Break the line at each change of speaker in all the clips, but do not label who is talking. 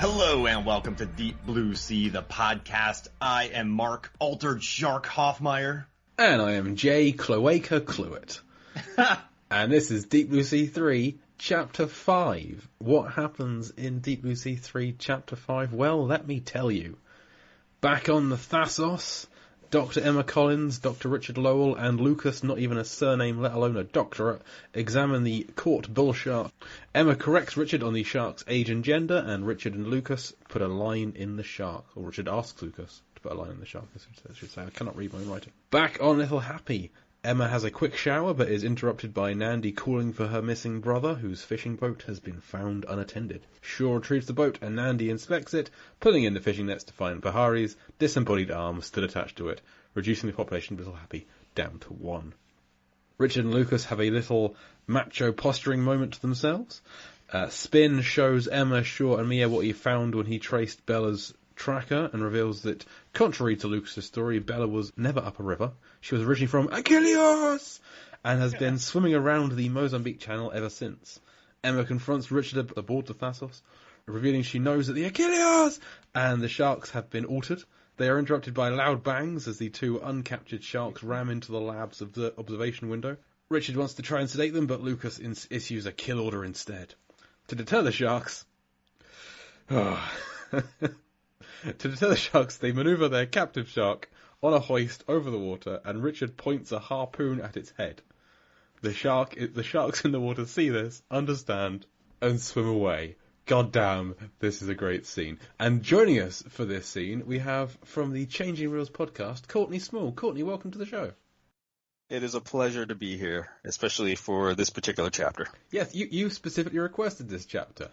Hello and welcome to Deep Blue Sea, the podcast. I am Mark Altered Shark Hoffmeyer.
And I am Jay Cloaca Cluett. And this is Deep Blue Sea 3, Chapter 5. What happens in Deep Blue Sea 3, Chapter 5? Well, let me tell you. Back on the Thassos, Dr. Emma Collins, Dr. Richard Lowell, and Lucas, not even a surname, let alone a doctorate, examine the court bull shark. Emma corrects Richard on the shark's age and gender, and Richard and Lucas put a line in the shark. Or Richard asks Lucas to put a line in the shark, I should say. I cannot read my own writing. Back on Little Happy, Emma has a quick shower, but is interrupted by Nandi calling for her missing brother, whose fishing boat has been found unattended. Shaw retrieves the boat, and Nandi inspects it, pulling in the fishing nets to find Pahari's disembodied arm still attached to it, reducing the population of Little Happy down to 1. Richard and Lucas have a little macho posturing moment to themselves. Spin shows Emma, Shaw, and Mia what he found when he traced Bella's tracker, and reveals that, contrary to Lucas' story, Bella was never up a river. She was originally from Achilles, and has been swimming around the Mozambique Channel ever since. Emma confronts Richard aboard the Thassos, revealing she knows that the Achilles and the sharks have been altered. They are interrupted by loud bangs as the two uncaptured sharks ram into the labs of the observation window. Richard wants to try and sedate them, but Lucas issues a kill order instead. To deter the sharks... they maneuver their captive shark on a hoist over the water, and Richard points a harpoon at its head. The sharks in the water see this, understand, and swim away. God damn, this is a great scene. And joining us for this scene, we have, from the Changing Reels podcast, Courtney Small. Courtney, welcome to the show.
It is a pleasure to be here, especially for this particular chapter.
Yes, you specifically requested this chapter.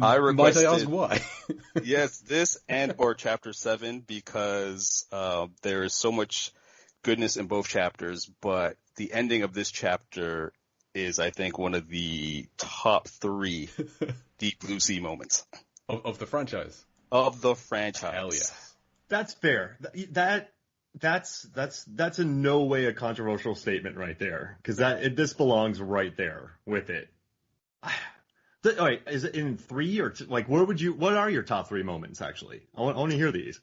I requested,
might I ask why?
Yes, this and or chapter 7, because there is so much goodness in both chapters, but the ending of this chapter is, I think, one of the top 3 Deep Blue Sea moments.
Of the franchise?
Of the franchise.
Hell yes.
That's fair. That's in no way a controversial statement right there, because this belongs right there with it. All right, is it in 3 or what are your top 3 moments actually? I want to hear these.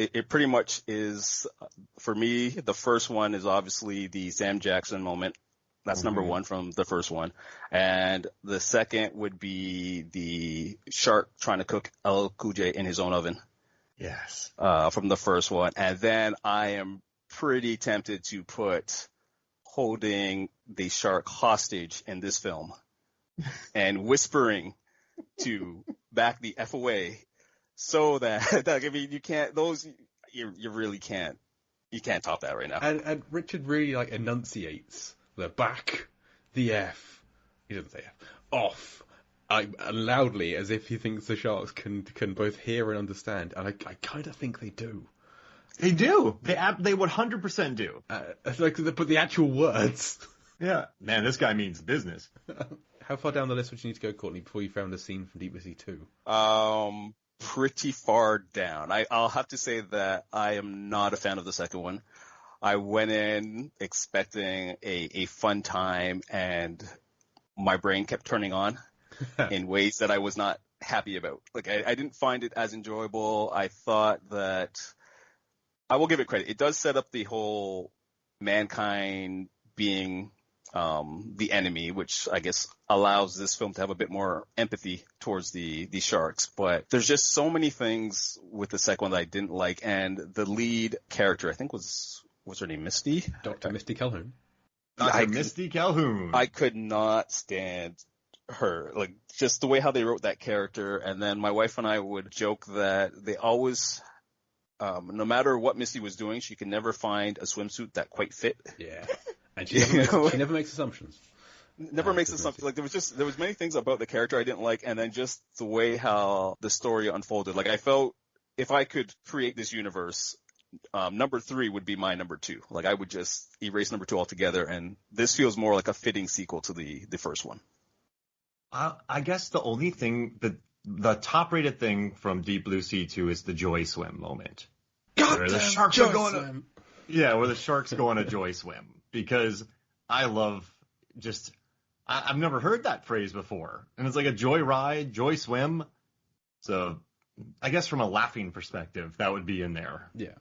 It pretty much is, for me, the first one is obviously the Sam Jackson moment. That's number 1 from the first one. And the second would be the shark trying to cook El Kuje in his own oven.
Yes.
From the first one. And then I am pretty tempted to put holding the shark hostage in this film and whispering to back the F away, so that I mean, you really can't top that right now.
And Richard really enunciates the back the F. He doesn't say F. Off. Loudly, as if he thinks the sharks can both hear and understand, and I kind of think they do.
They do. They 100% do.
But the actual words.
Yeah. Man, this guy means business.
How far down the list would you need to go, Courtney, before you found a scene from Deep Blue Sea 2?
Pretty far down. I'll have to say that I am not a fan of the second one. I went in expecting a fun time, and my brain kept turning on in ways that I was not happy about. I didn't find it as enjoyable. I thought that... I will give it credit. It does set up the whole mankind being the enemy, which I guess allows this film to have a bit more empathy towards the sharks. But there's just so many things with the second one that I didn't like. And the lead character, I think was her name Misty?
Dr. Misty Calhoun.
Misty Calhoun.
I could not stand her. Just the way how they wrote that character. And then my wife and I would joke that they always... no matter what Misty was doing, she could never find a swimsuit that quite fit.
Yeah, and she never makes assumptions.
Never makes assumptions. There was many things about the character I didn't like, and then just the way how the story unfolded. I felt if I could create this universe, number 3 would be my number 2. I would just erase number 2 altogether, and this feels more like a fitting sequel to the first one.
I guess the only thing that. The top-rated thing from Deep Blue Sea 2 is the joy swim moment. Where the sharks are going where the sharks go on a joy swim. Because I I've never heard that phrase before. And it's like a joy ride, joy swim. So I guess from a laughing perspective, that would be in there.
Yeah.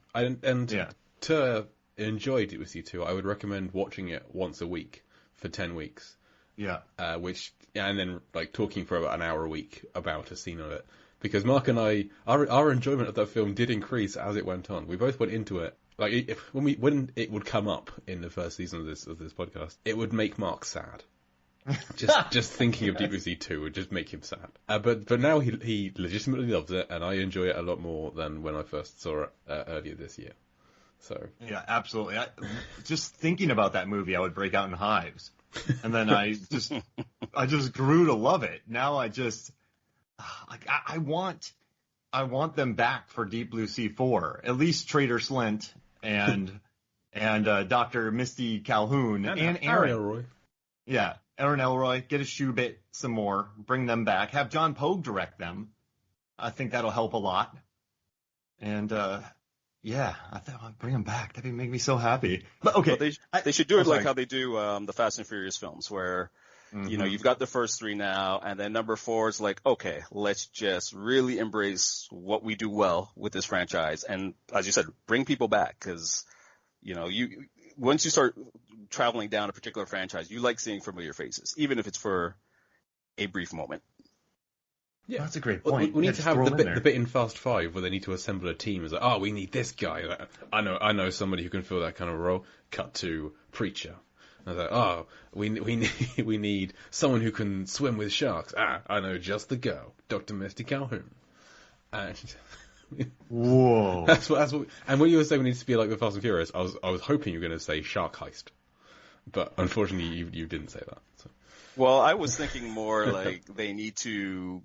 To enjoy Deep Blue Sea 2, I would recommend watching it once a week for 10 weeks.
Yeah.
And then like talking for about an hour a week about a scene of it. Because Mark and I, our enjoyment of that film did increase as it went on. We both went into it. Like when it would come up in the first season of this podcast, it would make Mark sad. Just thinking of Deep Blue Sea 2 would just make him sad. But now he legitimately loves it, and I enjoy it a lot more than when I first saw it earlier this year. So
yeah, absolutely. Just thinking about that movie, I would break out in hives, and then I just grew to love it. Now I want them back for Deep Blue Sea 4. At least Trader Slint and Dr. Misty Calhoun and Aaron
Elroy.
Yeah, Aaron Elroy, get a shoe bit some more, bring them back, have John Pogue direct them. I think that'll help a lot. And yeah, I thought I'd bring them back. That'd make me so happy. But okay,
well, they should do it like how they do the Fast and Furious films, where you know you've got the first 3 now, and then number 4 is like, okay, let's just really embrace what we do well with this franchise, and as you said, bring people back, because you know once you start traveling down a particular franchise, you like seeing familiar faces, even if it's for a brief moment.
Yeah, that's a great point.
We need to have the bit in Fast 5 where they need to assemble a team. It's like, oh, we need this guy. I know somebody who can fill that kind of role. Cut to Preacher. And I was like, oh, we need someone who can swim with sharks. I know just the girl, Dr. Misty Calhoun. And
whoa,
that's what. And when you were saying we need to be like the Fast and Furious, I was hoping you were going to say Shark Heist, but unfortunately you didn't say that. So.
Well, I was thinking more like they need to,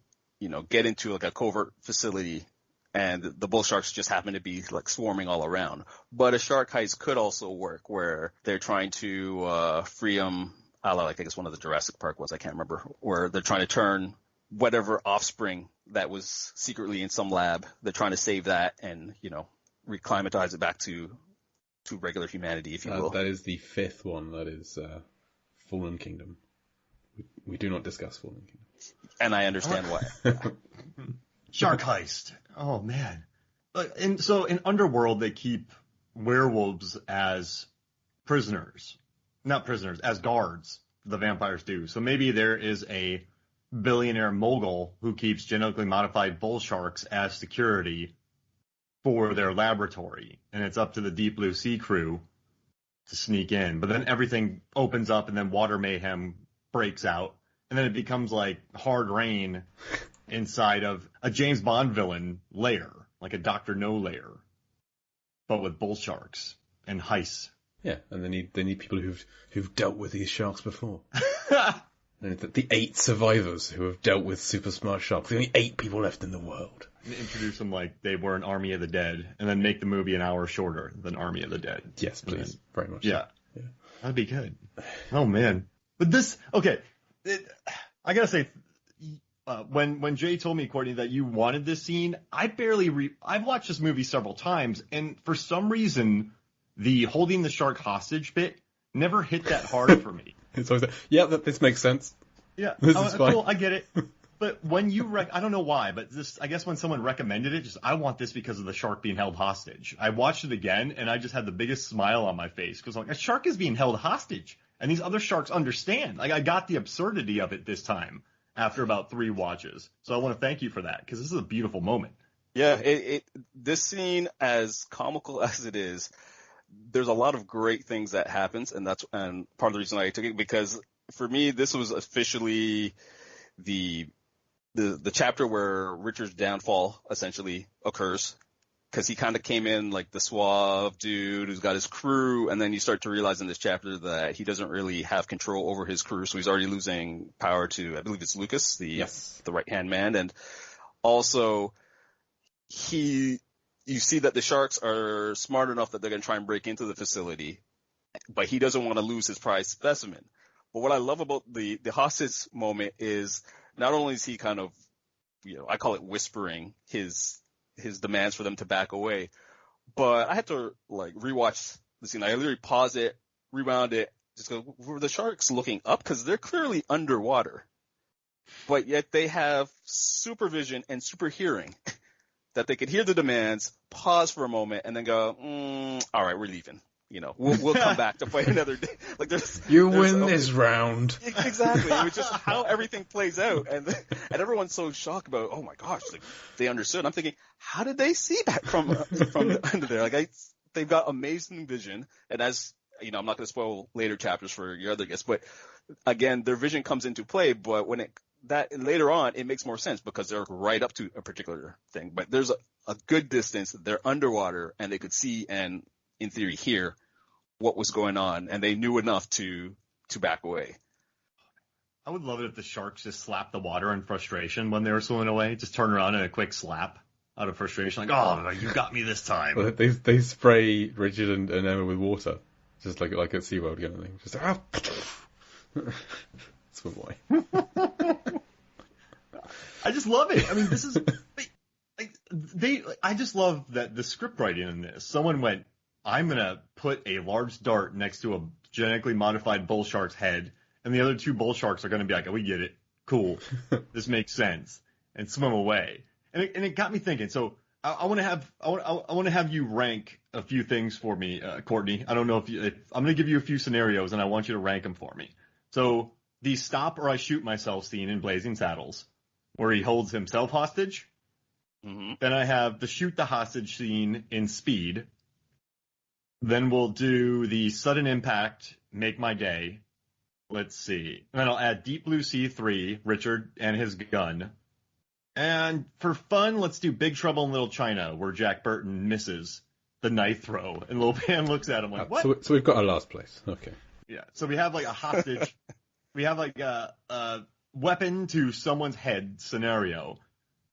get into like a covert facility, and the bull sharks just happen to be like swarming all around. But a shark heist could also work where they're trying to free them, like I guess one of the Jurassic Park ones, I can't remember, where they're trying to turn whatever offspring that was secretly in some lab, they're trying to save that and, reclimatize it back to regular humanity, if you will.
That is the 5th one. That is Fallen Kingdom. We do not discuss Fallen Kingdom.
And I understand why.
Shark Heist. Oh, man. And so in Underworld, they keep werewolves as prisoners. Not prisoners, as guards. The vampires do. So maybe there is a billionaire mogul who keeps genetically modified bull sharks as security for their laboratory. And it's up to the Deep Blue Sea crew to sneak in. But then everything opens up and then water mayhem breaks out. And then it becomes like hard rain inside of a James Bond villain lair, like a Dr. No lair, but with bull sharks and heists.
Yeah, and they need people who've dealt with these sharks before. And the 8 survivors who have dealt with super smart sharks. The only 8 people left in the world.
Introduce them like they were an Army of the Dead, and then make the movie an hour shorter than Army of the Dead.
Yes, please.
Then,
very much.
Yeah.
So. Yeah.
That'd be good. Oh man. But this, okay. I gotta say, when Jay told me, Courtney, that you wanted this scene, I've watched this movie several times, and for some reason, the holding the shark hostage bit never hit that hard for me.
It's always this makes sense.
Yeah,
this is fine.
Cool, I get it. But when you I don't know why, but I guess when someone recommended it, I want this because of the shark being held hostage. I watched it again, and I just had the biggest smile on my face, because like, a shark is being held hostage. And these other sharks understand. Like, I got the absurdity of it this time after about 3 watches. So I want to thank you for that, because this is a beautiful moment.
Yeah, this scene, as comical as it is, there's a lot of great things that happens, and part of the reason I took it, because for me, this was officially the chapter where Richard's downfall essentially occurs. Because he kind of came in like the suave dude who's got his crew, and then you start to realize in this chapter that he doesn't really have control over his crew, so he's already losing power to, I believe it's Lucas, the right-hand man, and also you see that the sharks are smart enough that they're going to try and break into the facility, but he doesn't want to lose his prized specimen. But what I love about the hostage moment is not only is he kind of, I call it whispering his demands for them to back away. But I had to like rewatch the scene. I literally paused it, rewound it, just go, were the sharks looking up? Because they're clearly underwater, but yet they have supervision and super hearing that they could hear the demands, pause for a moment, and then go, all right, we're leaving. We'll come back to fight another day. Like
you win this round.
Exactly. It was just how everything plays out, and everyone's so shocked about. Oh my gosh, like they understood. I'm thinking, how did they see that from under there? Like they've got amazing vision, and as I'm not going to spoil later chapters for your other guests, but again, their vision comes into play. But when that later on, it makes more sense because they're right up to a particular thing. But there's a good distance. They're underwater, and they could see and in theory hear what was going on, and they knew enough to back away.
I would love it if the sharks just slapped the water in frustration when they were swimming away. Just turn around and a quick slap out of frustration, like, "Oh, you got me this time."
Well, they spray Richard and Emma with water, just like at SeaWorld kind of thing. Just swim away.
I just love it. I mean, this is I just love that the script writing in this. Someone went, I'm going to put a large dart next to a genetically modified bull shark's head, and the other two bull sharks are going to be like, oh, we get it. Cool. This makes sense. And swim away. And it got me thinking. So I want to have you rank a few things for me, Courtney. I don't know if I'm going to give you a few scenarios, and I want you to rank them for me. So the stop or I shoot myself scene in Blazing Saddles, where he holds himself hostage.
Mm-hmm.
Then I have the shoot the hostage scene in Speed. Then we'll do the sudden impact, Make My Day. Let's see. And then I'll add Deep Blue Sea 3, Richard and his gun. And for fun, let's do Big Trouble in Little China, where Jack Burton misses the knife throw. And Lo Pan looks at him like, what?
So we've got our last place. Okay.
Yeah. So we have like a hostage. We have like a weapon to someone's head scenario.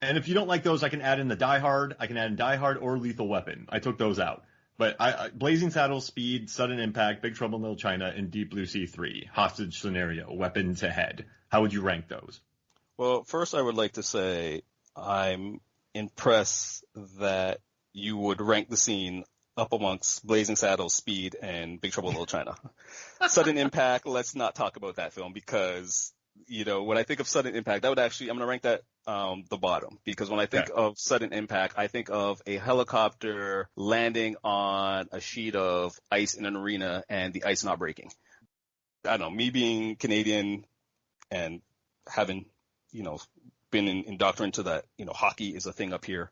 And if you don't like those, I can add in the Die Hard. I can add in Die Hard or Lethal Weapon. I took those out. But Blazing Saddles, Speed, Sudden Impact, Big Trouble in Little China, and Deep Blue Sea 3, hostage scenario, weapon to head. How would you rank those?
Well, first I would like to say I'm impressed that you would rank the scene up amongst Blazing Saddles, Speed, and Big Trouble in Little China. Sudden Impact, let's not talk about that film because, when I think of Sudden Impact, I'm going to rank that the bottom, because when I think of Sudden Impact, I think of a helicopter landing on a sheet of ice in an arena and the ice not breaking. I don't know, me being Canadian and having, been indoctrinated to that, hockey is a thing up here,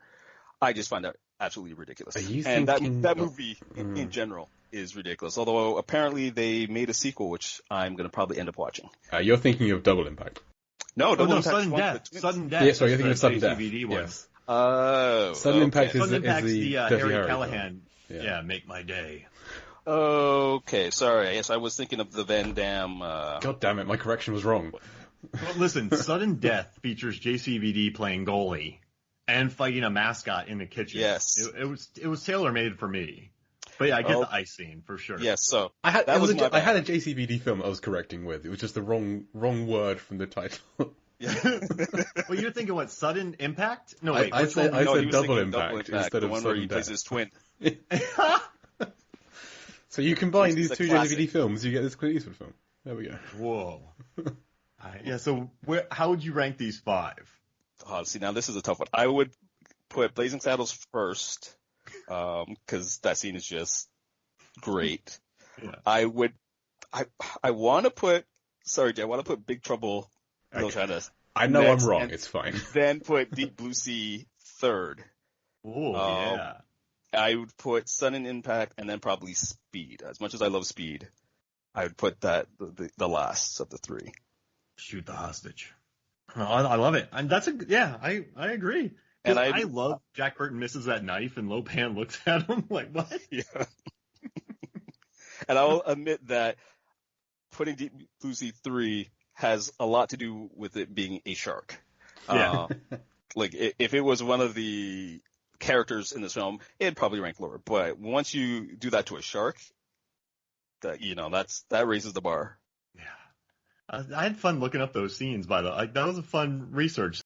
I just find that absolutely ridiculous. And that movie in general is ridiculous, although apparently they made a sequel, which I'm going to probably end up watching.
You're thinking of Double Impact.
No,
Sudden Death. Sudden Death.
Yeah, sorry, you're thinking of Sudden Death.
Yes.
Sudden Impact is
Sudden Impact's
the
Harry Callahan. Yeah, Make My Day.
Okay, sorry. Yes, I was thinking of the Van Damme.
God damn it, my correction was wrong.
Well, listen, Sudden Death features JCVD playing goalie and fighting a mascot in the kitchen.
Yes.
It was tailor-made for me. But yeah, I get the ice scene for sure.
Yes, so
I had a JCVD film I was correcting with. It was just the wrong word from the title.
Yeah.
Well, you're thinking what, Sudden Impact? No, wait.
I said Double Impact instead
the
of
one where
Sudden
he plays
Death.
his twin.
So you combine these two
classic.
JCVD films, you get this Clint Eastwood film. There we go.
Whoa. Yeah, so how would you rank these 5?
Oh, see, now this is a tough one. I would put Blazing Saddles first, because that scene is just great.
Yeah.
I want to put Big Trouble in Little China.
I know I'm wrong. It's fine.
Then put Deep Blue Sea third.
Oh, yeah.
I would put Sudden Impact and then probably Speed. As much as I love Speed, I would put that the last of the 3.
Shoot the hostage. Oh, I love it. And I agree. And I love Jack Burton misses that knife and Lo Pan looks at him like, what?
Yeah. And I'll admit that putting Deep Blue Sea 3 has a lot to do with it being a shark.
Yeah.
Like if it was one of the characters in this film, it'd probably rank lower. But once you do that to a shark, that raises the bar.
Yeah. I had fun looking up those scenes, by the way. That was a fun research